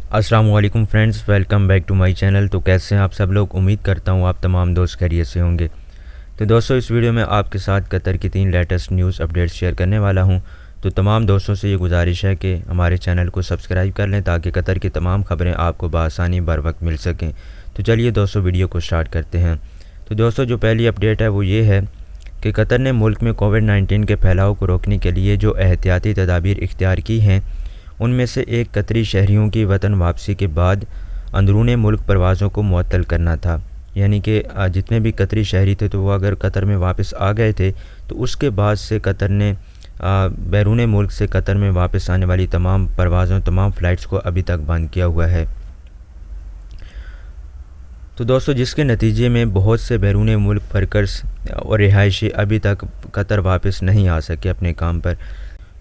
अस्सलाम वालेकुम friends, welcome back to my channel. तो कैसे हैं आप सब लोग? उम्मीद करता हूँ आप तमाम दोस्त खैरियत से होंगे। तो दोस्तों, इस वीडियो में आपके साथ कतर की 3 लेटेस्ट न्यूज़ अपडेट्स शेयर करने वाला हूँ। तो तमाम दोस्तों से ये गुजारिश है कि हमारे चैनल को सब्सक्राइब कर लें ताकि कतर की तमाम खबरें आपको बआसानी बर वक्त मिल सकें। तो चलिए दोस्तों, वीडियो को स्टार्ट करते हैं। तो दोस्तों, जो पहली अपडेट है वो ये है कि कतर ने मुल्क में कोविड-19 के फैलाव को रोकने के लिए जो एहतियाती तदाबीर इख्तियार की हैं, उनमें से एक कतरी शहरियों की वतन वापसी के बाद अंदरूनी मुल्क परवाज़ों को मुअत्तल करना था। यानी कि जितने भी कतरी शहरी थे तो वो अगर कतर में वापस आ गए थे तो उसके बाद से कतर ने बैरून मुल्क से कतर में वापस आने वाली तमाम परवाज़ों, तमाम फ़्लाइट्स को अभी तक बंद किया हुआ है। तो दोस्तों, जिसके नतीजे में बहुत से बैरून मुल्क वर्कर्स और रिहायशी अभी तक कतर वापस नहीं आ सके अपने काम पर।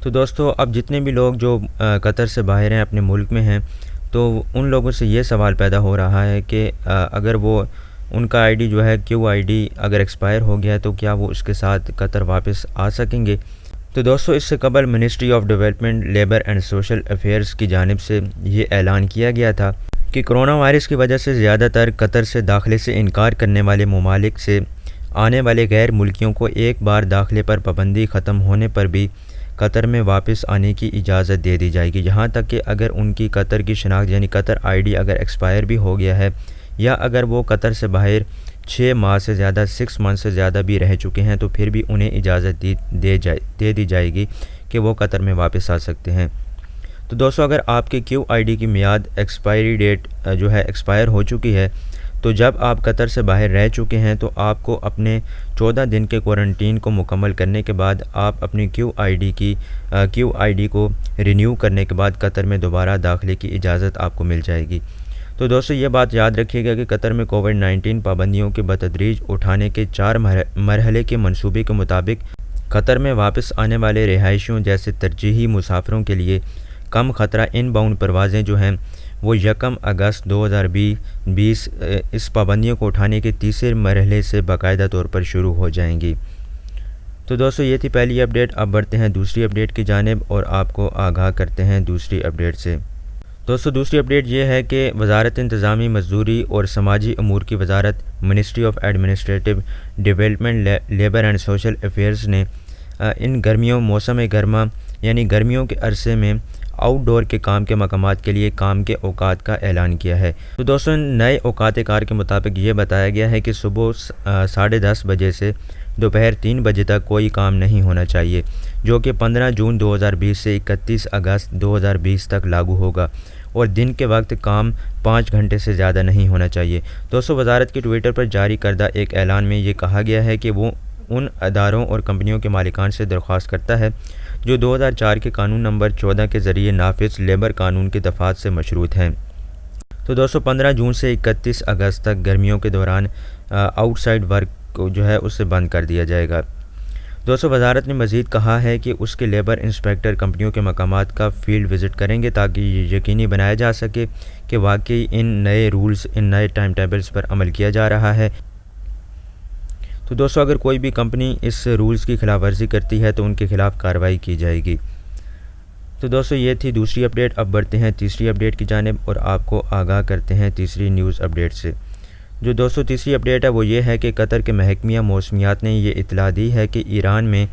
तो दोस्तों, अब जितने भी लोग जो कतर से बाहर हैं, अपने मुल्क में हैं, तो उन लोगों से ये सवाल पैदा हो रहा है कि अगर वो उनका आईडी जो है QID अगर एक्सपायर हो गया है तो क्या वो उसके साथ कतर वापस आ सकेंगे। तो दोस्तों, इससे कबल ministry of development, labour and social affairs की जानिब से ये ऐलान किया गया था कि कोरोना वायरस की वजह से ज़्यादातर कतर से दाखिले से इनकार करने वाले ममालिक से आने वाले गैर मुल्कियों को एक बार दाखिले पर पाबंदी ख़त्म होने पर भी कतर में वापस आने की इजाज़त दे दी जाएगी। यहाँ तक कि अगर उनकी कतर की शनाख्त यानी कतर ID अगर एक्सपायर भी हो गया है या अगर वो कतर से बाहर 6 माह से ज़्यादा 6 मंथ से ज़्यादा भी रह चुके हैं तो फिर भी उन्हें इजाज़त दे दी जाएगी कि वो कतर में वापस आ सकते हैं। तो दोस्तों, अगर आपके QID की मियाद एक्सपायरी डेट जो है एक्सपायर हो चुकी है तो जब आप कतर से बाहर रह चुके हैं तो आपको अपने 14 दिन के क्वारंटीन को मुकम्मल करने के बाद आप अपनी QID को रिन्यू करने के बाद कतर में दोबारा दाखिले की इजाज़त आपको मिल जाएगी। तो दोस्तों, ये बात याद रखिएगा कि कतर में कोविड-19 पाबंदियों के बतदरीज उठाने के 4 मरहले के मंसूबे के मुताबिक कतर में वापस आने वाले रिहायशियों जैसे तरजीही मुसाफिरों के लिए कम ख़तरा इनबाउंड परवाज़ें जो हैं वो 1 अगस्त 2020 इस पाबंदियों को उठाने के तीसरे मरहले से बाकायदा तौर पर शुरू हो जाएंगी। तो दोस्तों, ये थी पहली अपडेट। अब बढ़ते हैं दूसरी अपडेट की जानिब और आपको आगाह करते हैं दूसरी अपडेट से। दोस्तों, दूसरी अपडेट ये है कि वज़ारत इंतज़ामी, मजदूरी और समाजी अमूर की वज़ारत ministry of administrative development, labour and social affairs ने इन गर्मियों मौसम गर्मा यानी गर्मियों के अरसे में आउटडोर के काम के मकामात के लिए काम के औकात का ऐलान किया है। तो दोस्तों, नए औकात कार के मुताबिक ये बताया गया है कि सुबह 10:30 बजे से दोपहर 3 बजे तक कोई काम नहीं होना चाहिए, जो कि 15 जून 2020 से 31 अगस्त 2020 तक लागू होगा, और दिन के वक्त काम 5 घंटे से ज़्यादा नहीं होना चाहिए। दोस्तों, वजारत के ट्विटर पर जारी करदा एक ऐलान में ये कहा गया है कि वो उन अदारों और कंपनियों के मालिकान से दरख्वास्त करता है जो 2004 के कानून नंबर 14 के ज़रिए नाफिज लेबर कानून के दफ़ात से मशरूत हैं। तो दोस्तों, 15 जून से 31 अगस्त तक गर्मियों के दौरान आउटसाइड वर्क को जो है उससे बंद कर दिया जाएगा। दोस्तों, वजारत ने मज़ीद कहा है कि उसके लेबर इंस्पेक्टर कंपनियों के मकामात का फील्ड विज़िट करेंगे ताकि ये यकीनी बनाया जा सके कि वाकई इन नए रूल्स, इन नए टाइम टेबल्स पर अमल किया जा रहा है। तो दोस्तों, अगर कोई भी कंपनी इस रूल्स की खिलाफ वर्जी करती है तो उनके खिलाफ कार्रवाई की जाएगी। तो दोस्तों, ये थी दूसरी अपडेट। अब बढ़ते हैं तीसरी अपडेट की जानिब और आपको आगाह करते हैं तीसरी न्यूज़ अपडेट से। जो दोस्तों तीसरी अपडेट है वो ये है कि कतर के महकमिया मौसमियात ने ये इतला दी है कि ईरान में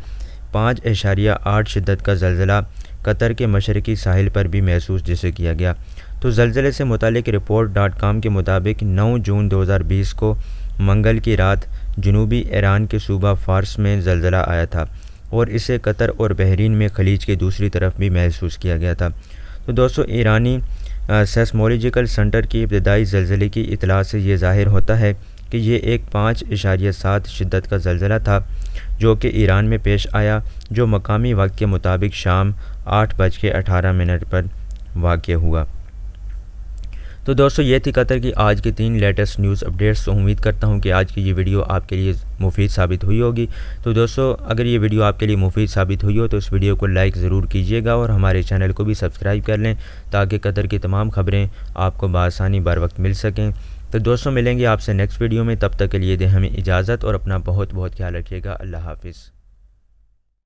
5.8 शिद्दत का ज़लज़ला कतर के मशरक़ी साहिल पर भी महसूस जिसे किया गया। तो ज़लज़ले से मुतालिक रिपोर्ट.com के मुताबिक 9 जून 2020 को मंगल की रात जनूबी ईरान के सूबा फ़ार्स में ज़लज़ला आया था और इसे कतर और बहरीन में खलीज के दूसरी तरफ भी महसूस किया गया था। तो दोस्तों, ईरानी सेस्मोलॉजिकल सेंटर की इब्तदाई ज़लज़ले की इतला से ये ज़ाहिर होता है कि ये एक 5.7 शिद्दत का ज़लज़ला था जो कि ईरान में पेश आया, जो मकामी वक्त के मुताबिक शाम 8:18 पर वाक़या हुआ। तो दोस्तों, ये थी कतर की आज की 3 लेटेस्ट न्यूज़ अपडेट्स। तो उम्मीद करता हूँ कि आज की ये वीडियो आपके लिए मुफीद साबित हुई होगी। तो दोस्तों, अगर ये वीडियो आपके लिए मुफीद साबित हुई हो तो इस वीडियो को लाइक ज़रूर कीजिएगा और हमारे चैनल को भी सब्सक्राइब कर लें ताकि कतर की तमाम खबरें आपको बआसानी बर वक्त मिल सकें। तो दोस्तों, मिलेंगे आपसे नेक्स्ट वीडियो में। तब तक के लिए दें हमें इजाज़त और अपना बहुत बहुत ख्याल रखिएगा। अल्लाह हाफ़िज़।